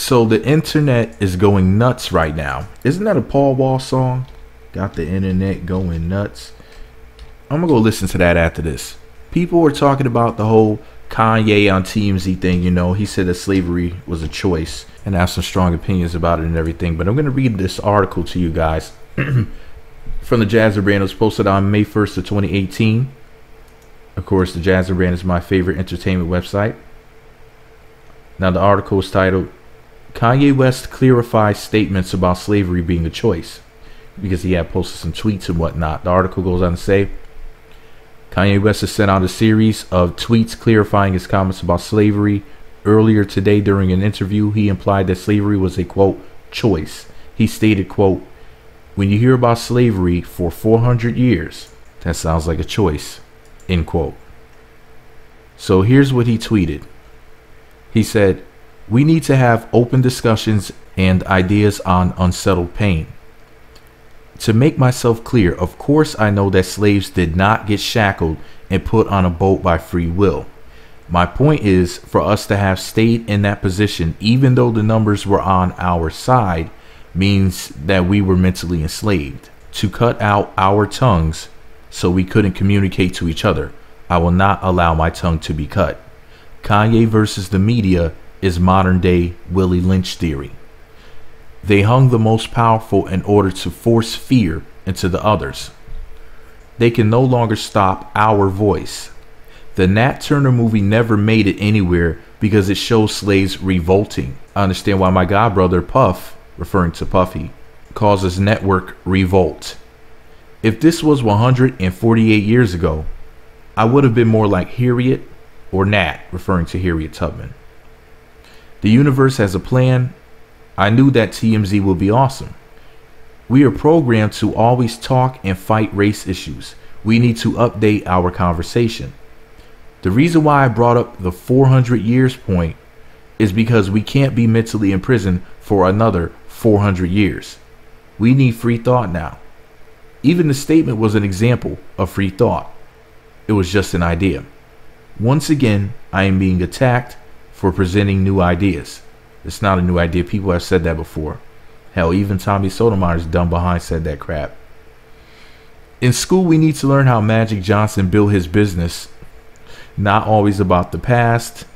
So the internet is going nuts right now. Isn't that a Paul Wall song? Got the internet going nuts. I'm gonna go listen to that after this. People were talking about the whole Kanye on TMZ thing. You know, he said that slavery was a choice and have some strong opinions about it and everything. But I'm gonna read this article to you guys from the Jazzer Brand. It was posted on May 1st of 2018. Of course, the Jazzer Brand is my favorite entertainment website. Now, the article is titled Kanye West clarifies statements about slavery being a choice, because he had posted some tweets and whatnot. The article goes on to say Kanye West has sent out a series of tweets clarifying his comments about slavery. Earlier today, during an interview, he implied that slavery was a, quote, choice. He stated, quote, when you hear about slavery for 400 years, that sounds like a choice, end quote. So here's what he tweeted. He said, we need to have open discussions and ideas on unsettled pain. To make myself clear, of course I know that slaves did not get shackled and put on a boat by free will. My point is, for us to have stayed in that position, even though the numbers were on our side, means that we were mentally enslaved. To cut out our tongues so we couldn't communicate to each other. I will not allow my tongue to be cut. Kanye versus the media is modern day Willie Lynch theory. They hung the most powerful in order to force fear into the others. They can no longer stop our voice. The Nat Turner movie never made it anywhere because it shows slaves revolting. I understand why my godbrother Puff, referring to Puffy, calls his network Revolt. If this was 148 years ago, I would have been more like Harriet or Nat, referring to Harriet Tubman. The universe has a plan. I knew that TMZ would be awesome. We are programmed to always talk and fight race issues. We need to update our conversation. The reason why I brought up the 400 years point is because we can't be mentally imprisoned for another 400 years. We need free thought now. Even the statement was an example of free thought. It was just an idea. Once again, I am being attacked for presenting new ideas. It's not a new idea. People have said that before. Hell, even Tommy Sotomayor's dumb behind said that crap. In school, we need to learn how Magic Johnson built his business. Not always about the past.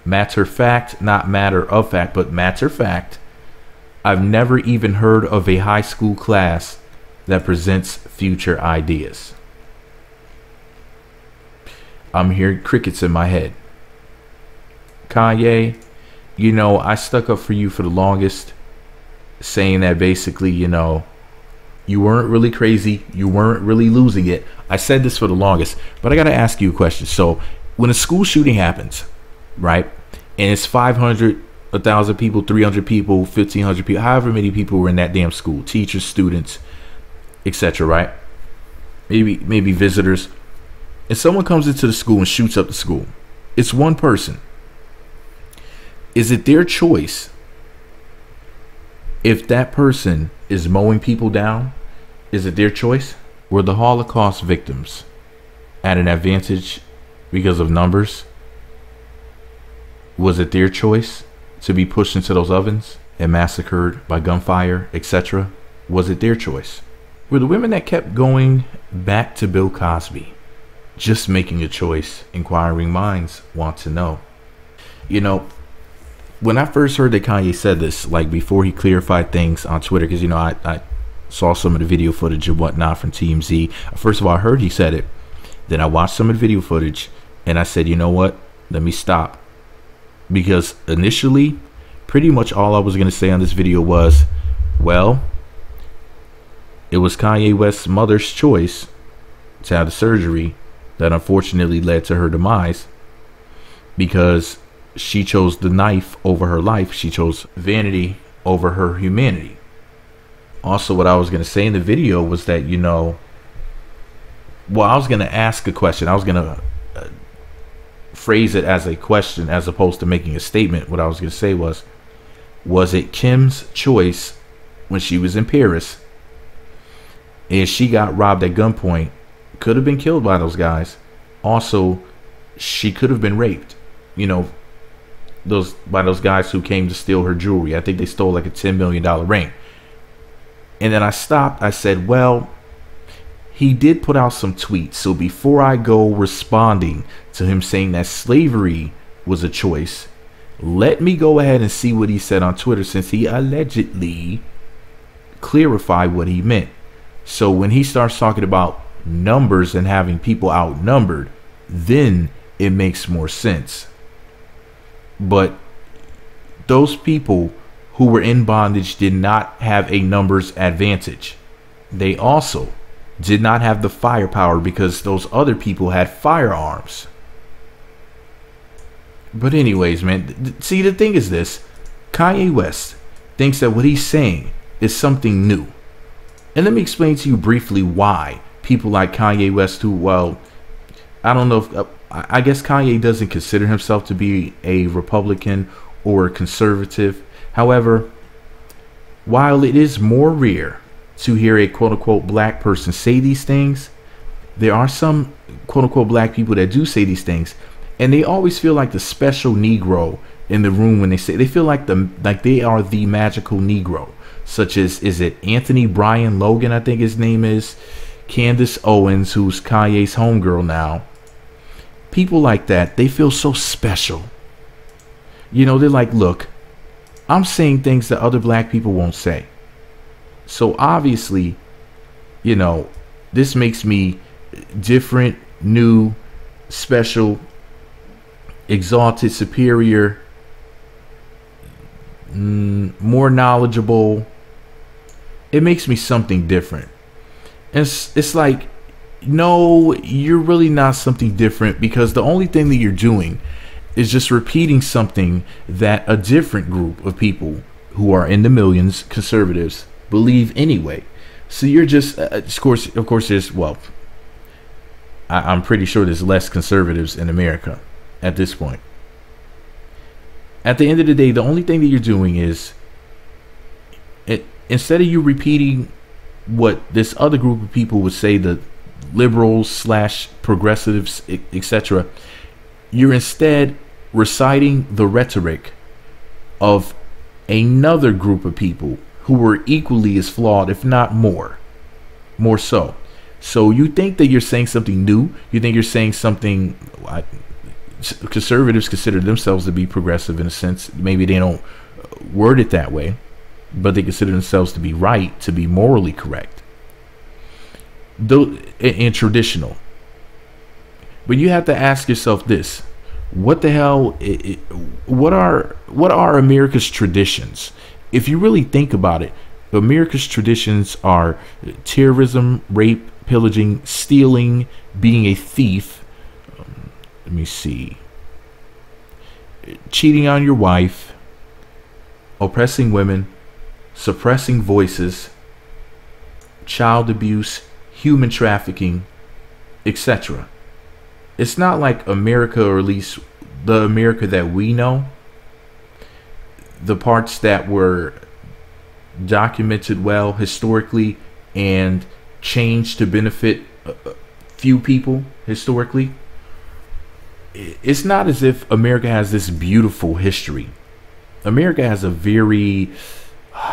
Matter of fact, not matter of fact, but matter of fact. I've never even heard of a high school class that presents future ideas. I'm hearing crickets in my head. Kanye, you know, I stuck up for you for the longest, saying that basically, you know, you weren't really crazy. You weren't really losing it. I said this for the longest, but I got to ask you a question. So when a school shooting happens, right, and it's 500, 1,000 people, 300 people, 1,500 people, however many people were in that damn school, teachers, students, etc., right? Maybe visitors. And someone comes into the school and shoots up the school. It's one person. Is it their choice if that person is mowing people down? Is it their choice? Were the Holocaust victims at an advantage because of numbers? Was it their choice to be pushed into those ovens and massacred by gunfire, etc.? Was it their choice? Were the women that kept going back to Bill Cosby just making a choice? Inquiring minds want to know. You know, when I first heard that Kanye said this, like before he clarified things on Twitter, because, you know, I saw some of the video footage and whatnot from TMZ. First of all, I heard he said it. Then I watched some of the video footage and I said, you know what? Let me stop. Because initially, pretty much all I was going to say on this video was, well, it was Kanye West's mother's choice to have the surgery that unfortunately led to her demise, because she chose the knife over her life. She chose vanity over her humanity. Also, what I was going to say in the video was that, you know, well, I was going to ask a question. I was going to phrase it as a question as opposed to making a statement. What I was going to say was it Kim's choice when she was in Paris and she got robbed at gunpoint, could have been killed by those guys. Also, she could have been raped. You know, those guys who came to steal her jewelry. I think they stole like a $10 million ring. And then I stopped. I said, well, he did put out some tweets. So before I go responding to him saying that slavery was a choice, let me go ahead and see what he said on Twitter, since he allegedly clarified what he meant. So when he starts talking about numbers and having people outnumbered, then it makes more sense. But those people who were in bondage did not have a numbers advantage. They also did not have the firepower because those other people had firearms. But anyways, man, see, the thing is this: Kanye West thinks that what he's saying is something new. And let me explain to you briefly why people like Kanye West, who, well, I don't know if, I guess Kanye doesn't consider himself to be a Republican or a conservative. However, while it is more rare to hear a quote-unquote black person say these things, there are some quote-unquote black people that do say these things, and they always feel like the special Negro in the room when they say, they feel like they are the magical Negro, such as, is it Anthony Brian Logan, I think his name is, Candace Owens, who's Kanye's homegirl now. People like that, they feel so special. You know, they're like, look, I'm saying things that other black people won't say. So obviously, you know, this makes me different, new, special, exalted, superior, more knowledgeable. It makes me something different. And it's like, no, you're really not something different, because the only thing that you're doing is just repeating something that a different group of people who are in the millions, conservatives, believe anyway. So you're just, of course, there's, well, I'm pretty sure there's less conservatives in America at this point. At the end of the day, the only thing that you're doing is, instead of you repeating what this other group of people would say, the liberals / progressives, etc., you're instead reciting the rhetoric of another group of people who were equally as flawed, if not more so. So you think that you're saying something new. You think you're saying something. Conservatives consider themselves to be progressive in a sense. Maybe they don't word it that way, but they consider themselves to be right, to be morally correct, and traditional. But you have to ask yourself this: what the hell? What are America's traditions? If you really think about it, America's traditions are terrorism, rape, pillaging, stealing, being a thief. Let me see. Cheating on your wife, oppressing women, suppressing voices, child abuse, human trafficking, etc. It's not like America, or at least the America that we know, the parts that were documented well historically and changed to benefit a few people historically. It's not as if America has this beautiful history. America has a very,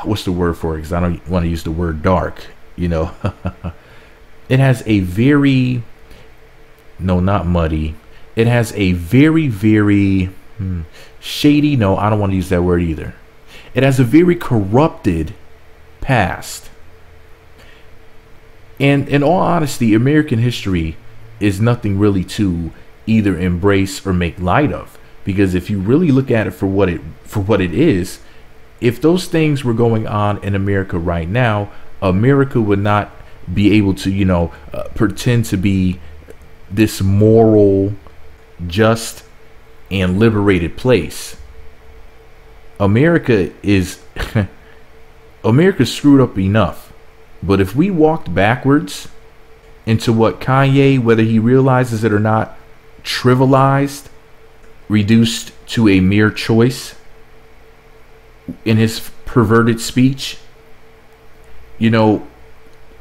what's the word for it? Because I don't want to use the word dark, you know. It has a very, no, not muddy. It has a very, very shady. No, I don't want to use that word either. It has a very corrupted past. And in all honesty, American history is nothing really to either embrace or make light of, because if you really look at it for what it is, if those things were going on in America right now, America would not be able to, you know, pretend to be this moral, just, and liberated place. America is America's screwed up enough. But if we walked backwards into what Kanye, whether he realizes it or not, trivialized, reduced to a mere choice in his perverted speech, you know,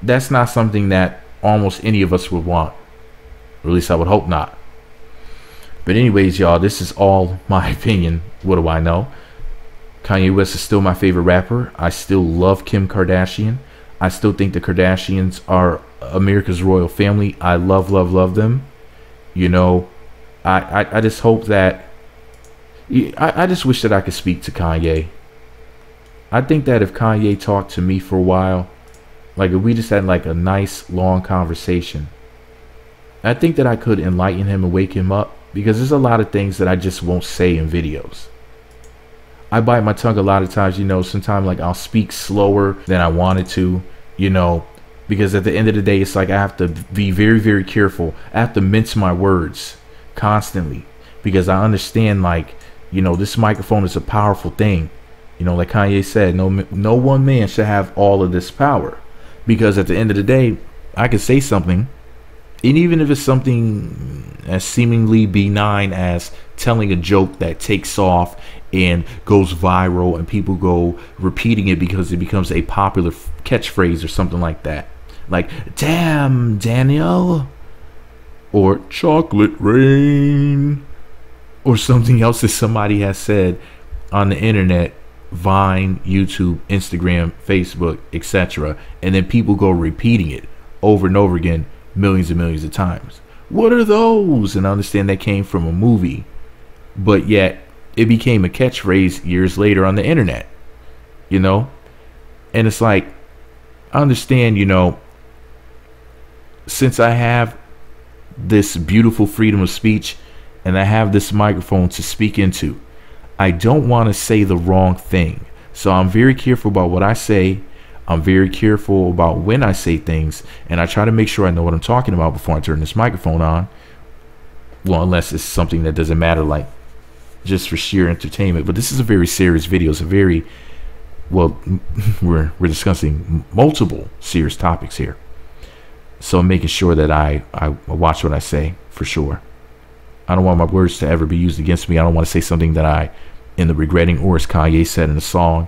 that's not something that almost any of us would want. Or at least I would hope not. But anyways, y'all, this is all my opinion. What do I know? Kanye West is still my favorite rapper. I still love Kim Kardashian. I still think the Kardashians are America's royal family. I love, love, love them. You know, I just hope that, I just wish that I could speak to Kanye. I think that if Kanye talked to me for a while, like if we just had like a nice long conversation, I think that I could enlighten him and wake him up, because there's a lot of things that I just won't say in videos. I bite my tongue a lot of times, you know, sometimes like I'll speak slower than I wanted to, you know, because at the end of the day, it's like I have to be very, very careful. I have to mince my words constantly, because I understand, like, you know, this microphone is a powerful thing. You know, like Kanye said, no one man should have all of this power, because at the end of the day, I could say something, and even if it's something as seemingly benign as telling a joke that takes off and goes viral and people go repeating it because it becomes a popular catchphrase or something like that, like "damn Daniel" or "chocolate rain" or something else that somebody has said on the internet, Vine, YouTube, Instagram, Facebook, etc., and then people go repeating it over and over again, millions and millions of times. What are those? And I understand that came from a movie, but yet it became a catchphrase years later on the internet, you know? And it's like, I understand, you know, since I have this beautiful freedom of speech and I have this microphone to speak into, I don't want to say the wrong thing. So I'm very careful about what I say. I'm very careful about when I say things, and I try to make sure I know what I'm talking about before I turn this microphone on. Well, unless it's something that doesn't matter, like just for sheer entertainment. But this is a very serious video. It's a very, well, we're discussing multiple serious topics here. So I'm making sure that I watch what I say, for sure. I don't want my words to ever be used against me. I don't want to say something that I end up regretting, or as Kanye said in the song,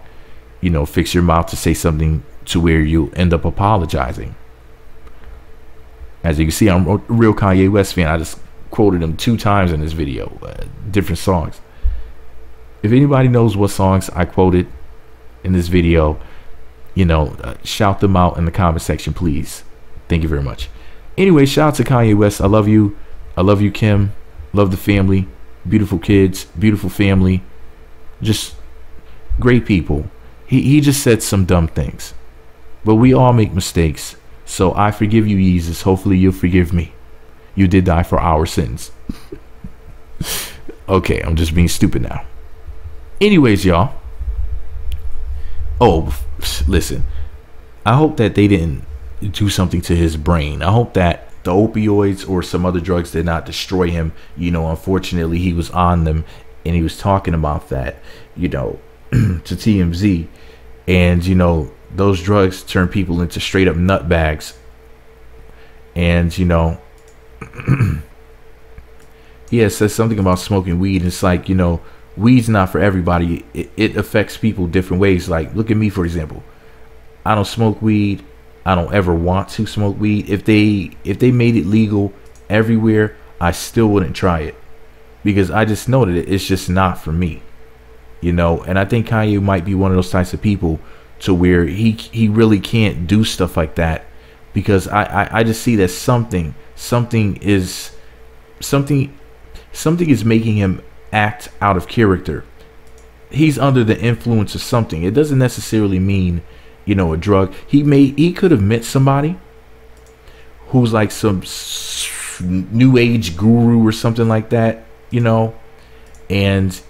you know, fix your mouth to say something to where you end up apologizing. As you can see, I'm a real Kanye West fan. I just quoted him 2 times in this video, different songs. If anybody knows what songs I quoted in this video, you know, shout them out in the comment section, please. Thank you very much. Anyway, shout out to Kanye West. I love you. I love you, Kim. Love the family. Beautiful kids. Beautiful family. Just great people. He just said some dumb things. But we all make mistakes. So I forgive you, Jesus. Hopefully you'll forgive me. You did die for our sins. Okay, I'm just being stupid now. Anyways, y'all. Oh, listen. I hope that they didn't do something to his brain. I hope that the opioids or some other drugs did not destroy him. You know, unfortunately, he was on them, and he was talking about that, you know, to TMZ. And, you know, those drugs turn people into straight up nutbags. And, you know, he has said something about smoking weed. It's like, you know, weed's not for everybody. It affects people different ways. Like, look at me, for example. I don't smoke weed. I don't ever want to smoke weed. If they made it legal everywhere, I still wouldn't try it, because I just know that it's just not for me, you know. And I think Kanye might be one of those types of people to where he really can't do stuff like that, because I just see that something is making him act out of character. He's under the influence of something. It doesn't necessarily mean, you know, a drug. He could have met somebody who's like some new age guru or something like that, you know, and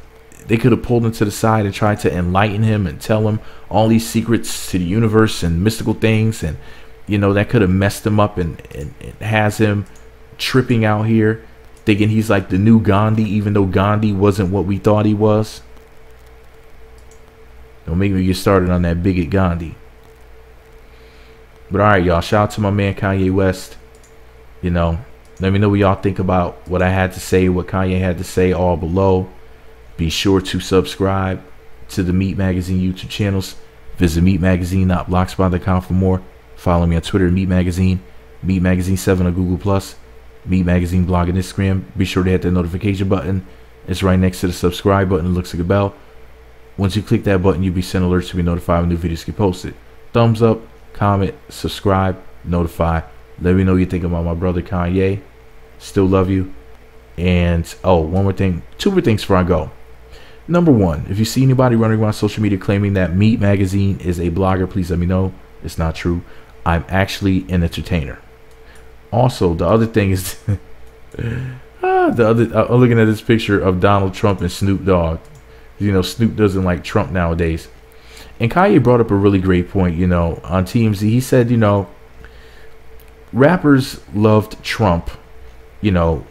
they could have pulled him to the side and tried to enlighten him and tell him all these secrets to the universe and mystical things, and, you know, that could have messed him up and has him tripping out here thinking he's like the new Gandhi, even though Gandhi wasn't what we thought he was. Don't make me get started on that bigot Gandhi. But alright, y'all, shout out to my man Kanye West. You know, let me know what y'all think about what I had to say, what Kanye had to say, all below. Be sure to subscribe to the Meat Magazine YouTube channels. Visit meatmagazine.blogspot.com for more. Follow me on Twitter, Meat Magazine, Meat Magazine 7 on Google+. Meat Magazine blog and Instagram. Be sure to hit that notification button. It's right next to the subscribe button. It looks like a bell. Once you click that button, you'll be sent alerts to be notified when new videos get posted. Thumbs up, comment, subscribe, notify. Let me know what you think about my brother Kanye. Still love you. And one more thing, 2 more things before I go. Number 1, if you see anybody running around social media claiming that Meat Magazine is a blogger, please let me know. It's not true. I'm actually an entertainer. Also, the other thing is I'm looking at this picture of Donald Trump and Snoop Dogg. You know, Snoop doesn't like Trump nowadays. And Kanye brought up a really great point, you know, on TMZ. He said, you know, rappers loved Trump, you know,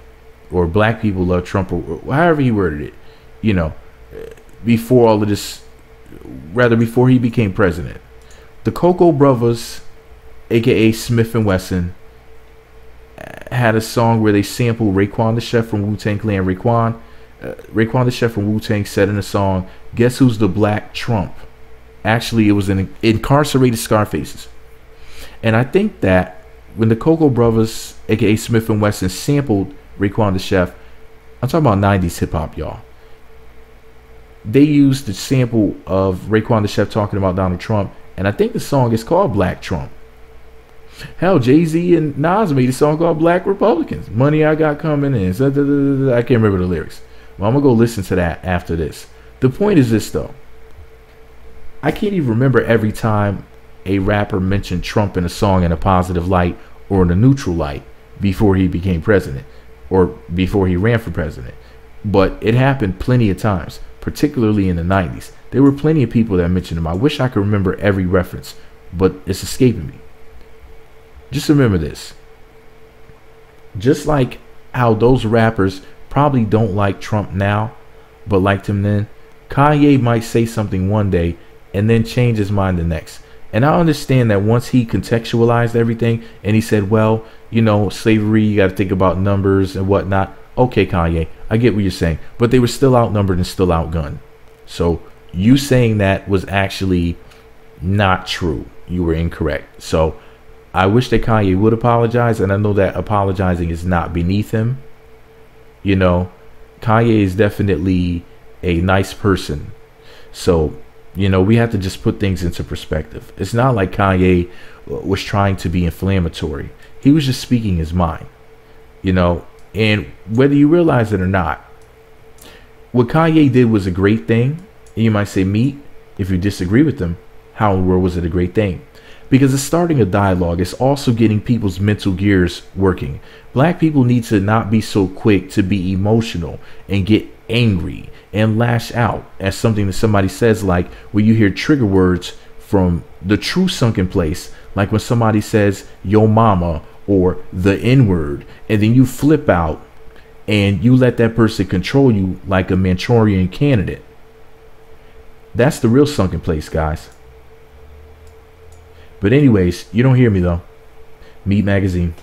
or black people love Trump, or however he worded it, you know, before all of this, rather before he became president. The Cocoa Brothers, aka Smith and Wesson, had a song where they sampled Raekwon the Chef from Wu-Tang Clan. Raekwon the Chef from Wu-Tang said in the song, "Guess who's the black Trump?" Actually, it was an incarcerated Scarfaces. And I think that when the Cocoa Brothers, aka Smith and Wesson, sampled Raekwon the Chef, I'm talking about 90s hip hop, y'all. They used the sample of Raekwon the Chef talking about Donald Trump, and I think the song is called Black Trump. Hell, Jay-Z and Nas made a song called Black Republicans. Money I got coming in. I can't remember the lyrics. Well, I'm going to go listen to that after this. The point is this, though. I can't even remember every time a rapper mentioned Trump in a song in a positive light or in a neutral light before he became president or before he ran for president. But it happened plenty of times, particularly in the 90s. There were plenty of people that mentioned him. I wish I could remember every reference, but it's escaping me. Just remember this. Just like how those rappers probably don't like Trump now, but liked him then, Kanye might say something one day and then change his mind the next. And I understand that once he contextualized everything and he said, well, you know, slavery, you got to think about numbers and whatnot. Okay, Kanye, I get what you're saying, but they were still outnumbered and still outgunned. So you saying that was actually not true. You were incorrect. So I wish that Kanye would apologize, and I know that apologizing is not beneath him. You know, Kanye is definitely a nice person. So, you know, we have to just put things into perspective. It's not like Kanye was trying to be inflammatory. He was just speaking his mind, you know, and whether you realize it or not, what Kanye did was a great thing. And you might say, Meat, if you disagree with him, how in the world was it a great thing? Because it's starting a dialogue. It's also getting people's mental gears working. Black people need to not be so quick to be emotional and get angry and lash out at something that somebody says, like when you hear trigger words from the true sunken place, like when somebody says yo mama or the N-word, and then you flip out and you let that person control you like a Manchurian candidate. That's the real sunken place, guys. But anyways, you don't hear me though. Meat Magazine.